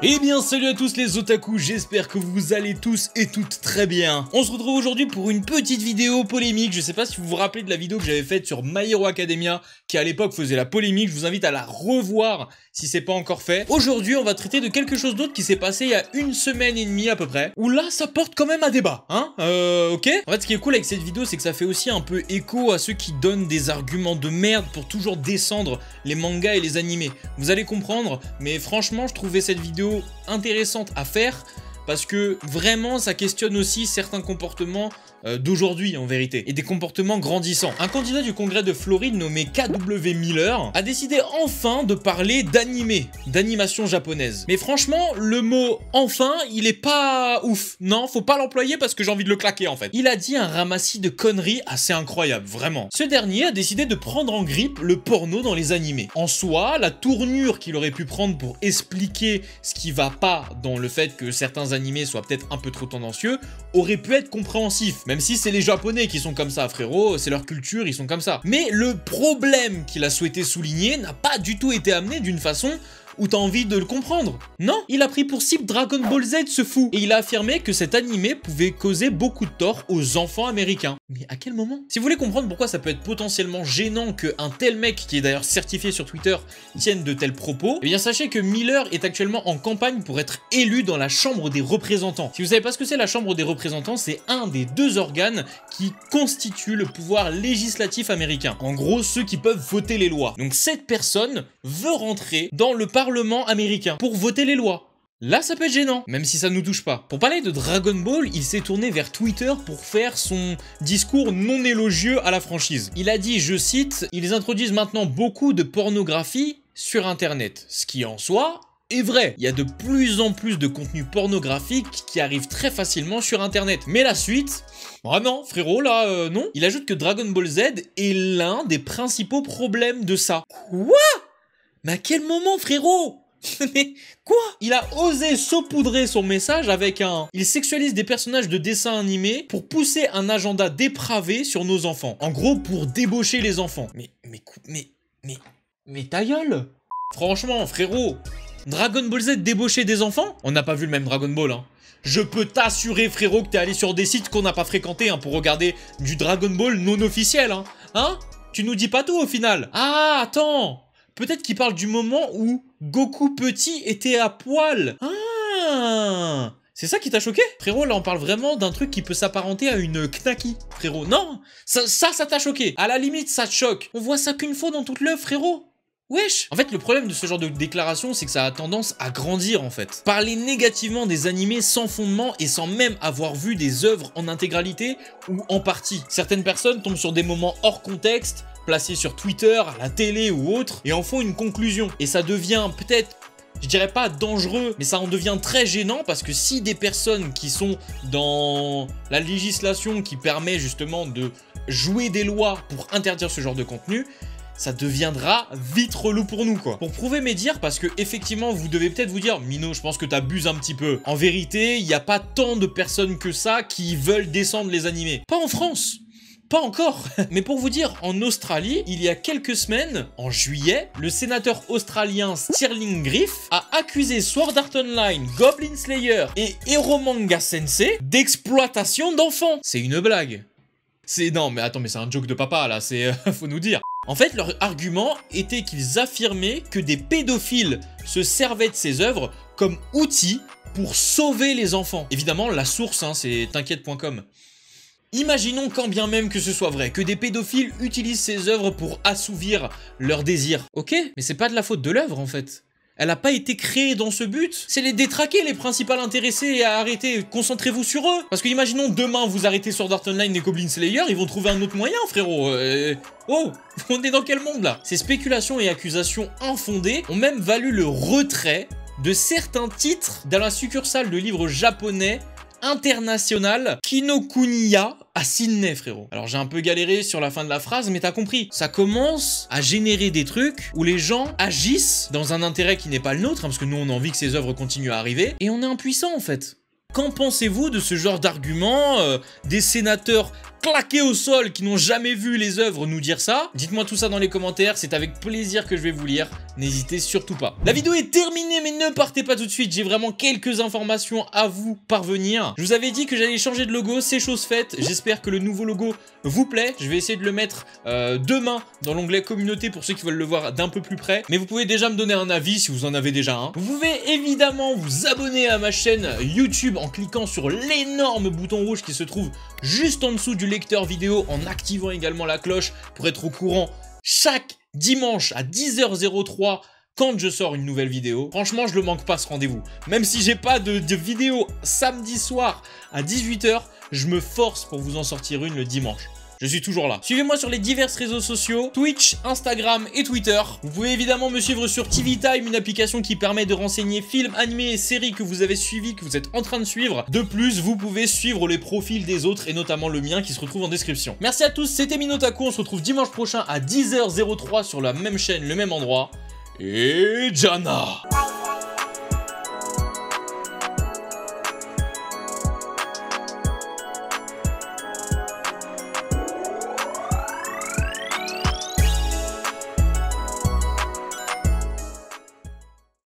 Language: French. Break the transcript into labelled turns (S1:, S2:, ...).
S1: Eh bien salut à tous les otaku, j'espère que vous allez tous et toutes très bien. On se retrouve aujourd'hui pour une petite vidéo polémique. Je sais pas si vous vous rappelez de la vidéo que j'avais faite sur My Hero Academia, qui à l'époque faisait la polémique. Je vous invite à la revoir si c'est pas encore fait. Aujourd'hui on va traiter de quelque chose d'autre qui s'est passé il y a une semaine et demie à peu près, où là ça porte quand même à débat, hein, ok. En fait ce qui est cool avec cette vidéo c'est que ça fait aussi un peu écho à ceux qui donnent des arguments de merde pour toujours descendre les mangas et les animés. Vous allez comprendre, mais franchement je trouvais cette vidéo intéressante à faire parce que vraiment ça questionne aussi certains comportements d'aujourd'hui en vérité, et des comportements grandissants. Un candidat du congrès de Floride nommé KW Miller a décidé enfin de parler d'animé, d'animation japonaise. Mais franchement, le mot « enfin », il est pas ouf. Non, faut pas l'employer parce que j'ai envie de le claquer en fait. Il a dit un ramassis de conneries assez incroyable, vraiment. Ce dernier a décidé de prendre en grippe le porno dans les animés. En soi, la tournure qu'il aurait pu prendre pour expliquer ce qui va pas dans le fait que certains animés soient peut-être un peu trop tendancieux aurait pu être compréhensif. Même si c'est les Japonais qui sont comme ça, frérot, c'est leur culture, ils sont comme ça. Mais le problème qu'il a souhaité souligner n'a pas du tout été amené d'une façon où t'as envie de le comprendre. Non, il a pris pour cible Dragon Ball Z, ce fou. Et il a affirmé que cet animé pouvait causer beaucoup de tort aux enfants américains. Mais à quel moment? Si vous voulez comprendre pourquoi ça peut être potentiellement gênant qu'un tel mec, qui est d'ailleurs certifié sur Twitter, tienne de tels propos, eh bien sachez que Miller est actuellement en campagne pour être élu dans la Chambre des représentants. Si vous savez pas ce que c'est la Chambre des représentants, c'est un des deux organes qui constituent le pouvoir législatif américain. En gros, ceux qui peuvent voter les lois. Donc cette personne veut rentrer dans le Parlement américain pour voter les lois. Là, ça peut être gênant, même si ça nous touche pas. Pour parler de Dragon Ball, il s'est tourné vers Twitter pour faire son discours non élogieux à la franchise. Il a dit, je cite, « Ils introduisent maintenant beaucoup de pornographie sur Internet. » Ce qui, en soi, est vrai. Il y a de plus en plus de contenu pornographique qui arrive très facilement sur Internet. Mais la suite... Ah non, frérot, là, non. Il ajoute que Dragon Ball Z est l'un des principaux problèmes de ça. Quoi ? Mais à quel moment, frérot? Mais quoi? Il a osé saupoudrer son message avec un... Il sexualise des personnages de dessins animés pour pousser un agenda dépravé sur nos enfants. En gros, pour débaucher les enfants. Mais ta gueule! Franchement, frérot, Dragon Ball Z débaucher des enfants? On n'a pas vu le même Dragon Ball, hein. Je peux t'assurer, frérot, que t'es allé sur des sites qu'on n'a pas fréquentés, hein, pour regarder du Dragon Ball non officiel, hein. Hein? Tu nous dis pas tout, au final. Ah, attends! Peut-être qu'il parle du moment où Goku petit était à poil. Ah, c'est ça qui t'a choqué? Frérot, là on parle vraiment d'un truc qui peut s'apparenter à une knaki. Frérot, non, ça t'a choqué. À la limite, ça te choque. On voit ça qu'une fois dans toute l'œuvre, frérot. Wesh. En fait, le problème de ce genre de déclaration, c'est que ça a tendance à grandir, en fait. Parler négativement des animés sans fondement et sans même avoir vu des œuvres en intégralité ou en partie. Certaines personnes tombent sur des moments hors contexte, placés sur Twitter, à la télé ou autre, et en font une conclusion. Et ça devient peut-être, je dirais pas dangereux, mais ça en devient très gênant parce que si des personnes qui sont dans la législation qui permet justement de jouer des lois pour interdire ce genre de contenu, ça deviendra vite relou pour nous, quoi. Pour prouver mes dires, parce que effectivement, vous devez peut-être vous dire, Mino, je pense que t'abuses un petit peu. En vérité, il n'y a pas tant de personnes que ça qui veulent descendre les animés. Pas en France. Pas encore. Mais pour vous dire, en Australie, il y a quelques semaines, en juillet, le sénateur australien Stirling Griff a accusé Sword Art Online, Goblin Slayer et Eromanga Sensei d'exploitation d'enfants. C'est une blague. Non, mais attends, mais c'est un joke de papa, là, faut nous dire. En fait, leur argument était qu'ils affirmaient que des pédophiles se servaient de ces œuvres comme outils pour sauver les enfants. Évidemment, la source, hein, c'est t'inquiète.com. Imaginons quand bien même que ce soit vrai, que des pédophiles utilisent ces œuvres pour assouvir leurs désirs. Ok, mais c'est pas de la faute de l'œuvre en fait. Elle n'a pas été créée dans ce but. C'est les détraquer, les principaux intéressés à arrêter. Concentrez-vous sur eux. Parce que imaginons demain vous arrêtez Sword Art Online et Goblin Slayer, ils vont trouver un autre moyen, frérot. Oh, on est dans quel monde là? Ces spéculations et accusations infondées ont même valu le retrait de certains titres dans la succursale de livres japonais international Kinokuniya à Sydney, frérot. Alors j'ai un peu galéré sur la fin de la phrase, mais t'as compris. Ça commence à générer des trucs où les gens agissent dans un intérêt qui n'est pas le nôtre, hein, parce que nous on a envie que ces œuvres continuent à arriver, et on est impuissant en fait. Qu'en pensez-vous de ce genre d'argument des sénateurs claqués au sol qui n'ont jamais vu les œuvres nous dire ça. Dites-moi tout ça dans les commentaires, c'est avec plaisir que je vais vous lire. N'hésitez surtout pas. La vidéo est terminée, mais ne partez pas tout de suite. J'ai vraiment quelques informations à vous parvenir. Je vous avais dit que j'allais changer de logo, c'est chose faite. J'espère que le nouveau logo vous plaît. Je vais essayer de le mettre demain dans l'onglet communauté pour ceux qui veulent le voir d'un peu plus près. Mais vous pouvez déjà me donner un avis si vous en avez déjà un. Vous pouvez évidemment vous abonner à ma chaîne YouTube en cliquant sur l'énorme bouton rouge qui se trouve juste en dessous du lecteur vidéo, en activant également la cloche pour être au courant chaque dimanche à 10h03 quand je sors une nouvelle vidéo. Franchement, je le manque pas ce rendez-vous. Même si j'ai pas de vidéo samedi soir à 18h, je me force pour vous en sortir une le dimanche. Je suis toujours là. Suivez-moi sur les divers réseaux sociaux, Twitch, Instagram et Twitter. Vous pouvez évidemment me suivre sur TV Time, une application qui permet de renseigner films, animés et séries que vous avez suivis, que vous êtes en train de suivre. De plus, vous pouvez suivre les profils des autres et notamment le mien qui se retrouve en description. Merci à tous, c'était Minotaku, on se retrouve dimanche prochain à 10h03 sur la même chaîne, le même endroit. Et Jana!